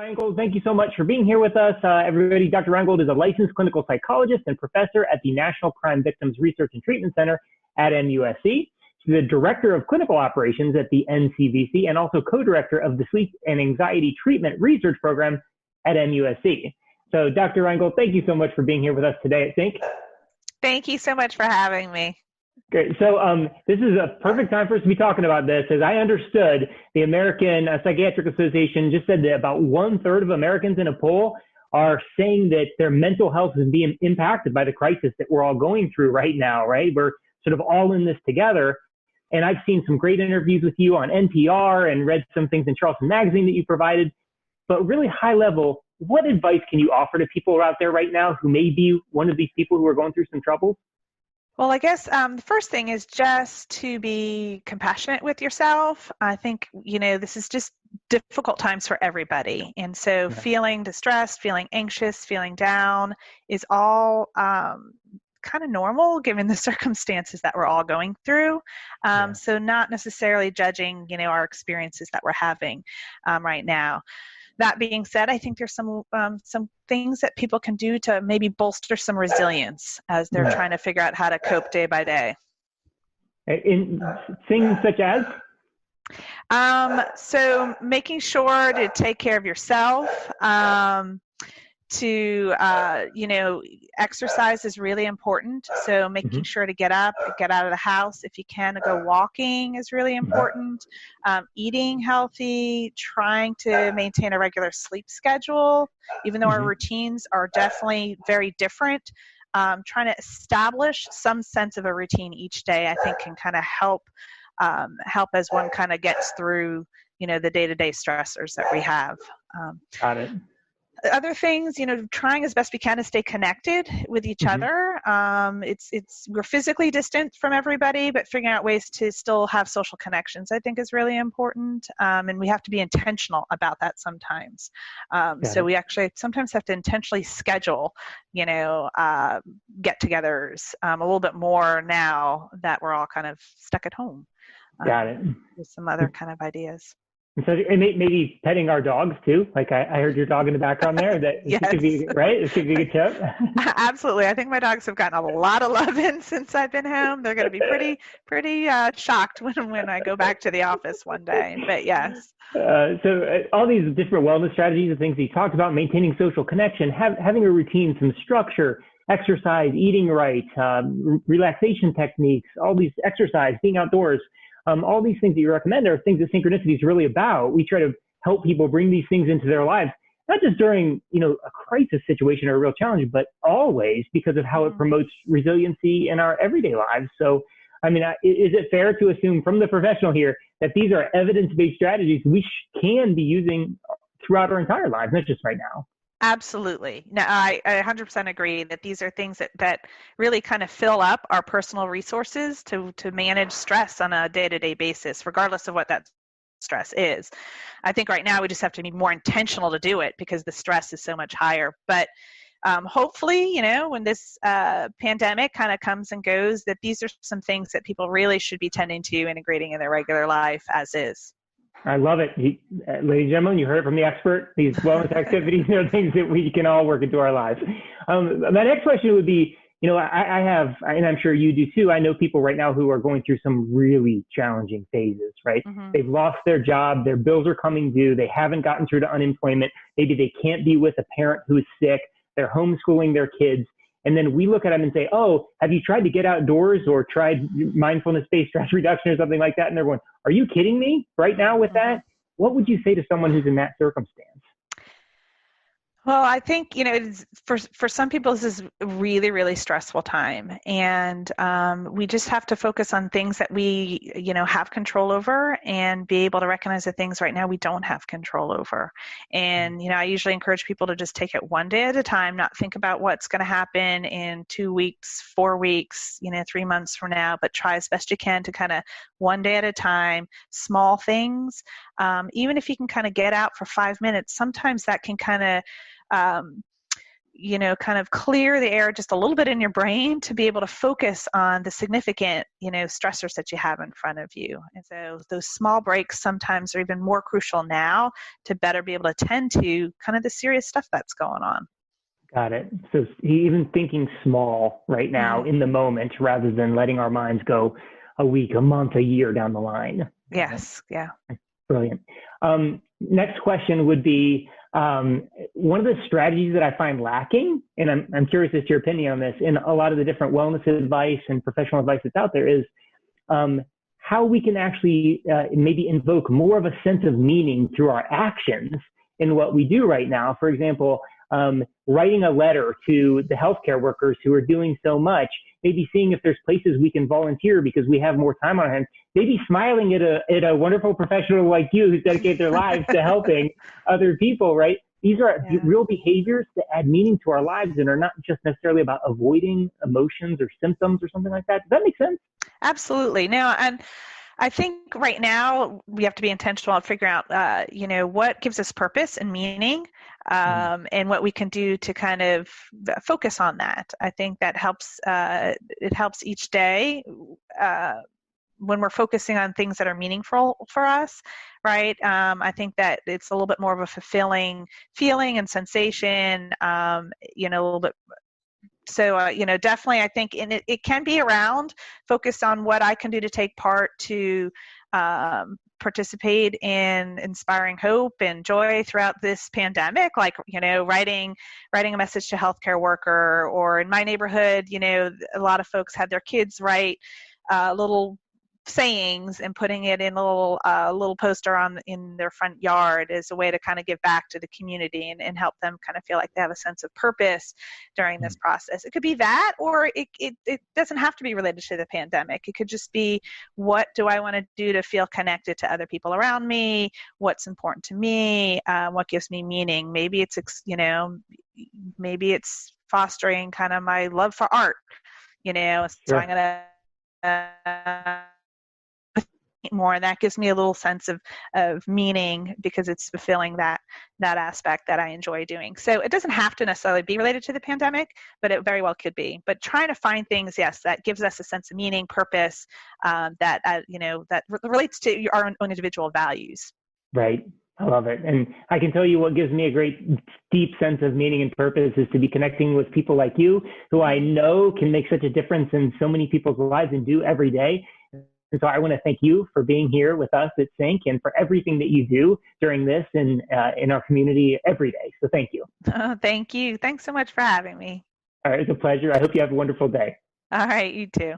Rheingold, thank you so much for being here with us. Everybody, Dr. Rheingold is a licensed clinical psychologist and professor at the National Crime Victims Research and Treatment Center at MUSC. She's the director of clinical operations at the NCVC and also co-director of the Sleep and Anxiety Treatment Research Program at MUSC. So, Dr. Rheingold, thank you so much for being here with us today at Sync. Thank you so much for having me. Great. So this is a perfect time for us to be talking about this. As I understood, the American Psychiatric Association just said that about 1/3 of Americans in a poll are saying that their mental health is being impacted by the crisis that we're all going through right now, right? We're sort of all in this together. And I've seen some great interviews with you on NPR and read some things in Charleston Magazine that you provided. But really high level, what advice can you offer to people out there right now who may be one of these people who are going through some troubles? Well, I guess the first thing is just to be compassionate with yourself. I think, this is just difficult times for everybody. And so feeling distressed, feeling anxious, feeling down is all kind of normal given the circumstances that we're all going through. So not necessarily judging, our experiences that we're having right now. That being said, I think there's some things that people can do to maybe bolster some resilience as they're trying to figure out how to cope day by day. In things such as? So making sure to take care of yourself, to exercise is really important. So making sure to get up, get out of the house. If you can, go walking is really important. Eating healthy, trying to maintain a regular sleep schedule, even though our routines are definitely very different. Trying to establish some sense of a routine each day, I think, can kind of help as one kind of gets through, the day-to-day stressors that we have. Got it. Other things, trying as best we can to stay connected with each other. We're physically distant from everybody, but figuring out ways to still have social connections, I think, is really important. And we have to be intentional about that sometimes. So we actually sometimes have to intentionally schedule, get-togethers a little bit more now that we're all kind of stuck at home. Got it. With some other kind of ideas. So maybe petting our dogs too. Like I heard your dog in the background there. That could be right. This could be a good tip. Absolutely. I think my dogs have gotten a lot of love in since I've been home. They're going to be pretty shocked when I go back to the office one day. But yes. So all these different wellness strategies and things you talked about, maintaining social connection, having a routine, some structure, exercise, eating right, relaxation techniques, all these exercise, being outdoors. All these things that you recommend are things that Synchronicity is really about. We try to help people bring these things into their lives, not just during, a crisis situation or a real challenge, but always because of how it promotes resiliency in our everyday lives. So, is it fair to assume from the professional here that these are evidence-based strategies we can be using throughout our entire lives, not just right now? Absolutely. No, I 100% agree that these are things that really kind of fill up our personal resources to manage stress on a day-to-day basis, regardless of what that stress is. I think right now we just have to be more intentional to do it because the stress is so much higher. But hopefully, when this pandemic kind of comes and goes, that these are some things that people really should be tending to, integrating in their regular life as is. I love it. Ladies and gentlemen, you heard it from the expert. These wellness activities are things that we can all work into our lives. My next question would be, I have, and I'm sure you do too, I know people right now who are going through some really challenging phases, right? They've lost their job, their bills are coming due, they haven't gotten through to unemployment, maybe they can't be with a parent who is sick, they're homeschooling their kids. And then we look at them and say, oh, have you tried to get outdoors or tried mindfulness-based stress reduction or something like that? And they're going, are you kidding me right now with that? What would you say to someone who's in that circumstance? Well, I think, for some people, this is a really, really stressful time. And we just have to focus on things that we, have control over and be able to recognize the things right now we don't have control over. And, I usually encourage people to just take it one day at a time, not think about what's going to happen in 2 weeks, 4 weeks, 3 months from now, but try as best you can to kind of one day at a time, small things. Even if you can kind of get out for 5 minutes, sometimes that can kind of kind of clear the air just a little bit in your brain to be able to focus on the significant, stressors that you have in front of you. And so those small breaks sometimes are even more crucial now to better be able to tend to kind of the serious stuff that's going on. Got it. So even thinking small right now in the moment, rather than letting our minds go a week, a month, a year down the line. Yes. Yeah. Brilliant. Next question would be, one of the strategies that I find lacking, and I'm curious as to your opinion on this, in a lot of the different wellness advice and professional advice that's out there, is how we can actually maybe invoke more of a sense of meaning through our actions in what we do right now. For example, writing a letter to the healthcare workers who are doing so much, maybe seeing if there's places we can volunteer because we have more time on our hands, maybe smiling at a wonderful professional like you who's dedicated their lives to helping other people, right? These are real behaviors that add meaning to our lives and are not just necessarily about avoiding emotions or symptoms or something like that. Does that make sense? Absolutely. No, and I think right now we have to be intentional on figuring out, what gives us purpose and meaning, and what we can do to kind of focus on that. I think that helps. It helps each day when we're focusing on things that are meaningful for us, right? I think that it's a little bit more of a fulfilling feeling and sensation, a little bit. So, definitely I think it can be around focused on what I can do to take part to participate in inspiring hope and joy throughout this pandemic, like, writing a message to a healthcare worker, or in my neighborhood, a lot of folks had their kids write little sayings and putting it in a little poster in their front yard as a way to kind of give back to the community and help them kind of feel like they have a sense of purpose during this process. It could be that, or it doesn't have to be related to the pandemic. It could just be, what do I want to do to feel connected to other people around me? What's important to me? What gives me meaning? Maybe it's, maybe it's fostering kind of my love for art, so I'm going to more, and that gives me a little sense of meaning because it's fulfilling that aspect that I enjoy doing. So it doesn't have to necessarily be related to the pandemic, but it very well could be. But trying to find things, yes, that gives us a sense of meaning, purpose, that relates to our own individual values. Right. I love it. And I can tell you what gives me a great deep sense of meaning and purpose is to be connecting with people like you, who I know can make such a difference in so many people's lives and do every day. And so I want to thank you for being here with us at Sync and for everything that you do during this and in our community every day. So thank you. Thank you. Thanks so much for having me. All right. It's a pleasure. I hope you have a wonderful day. All right. You too.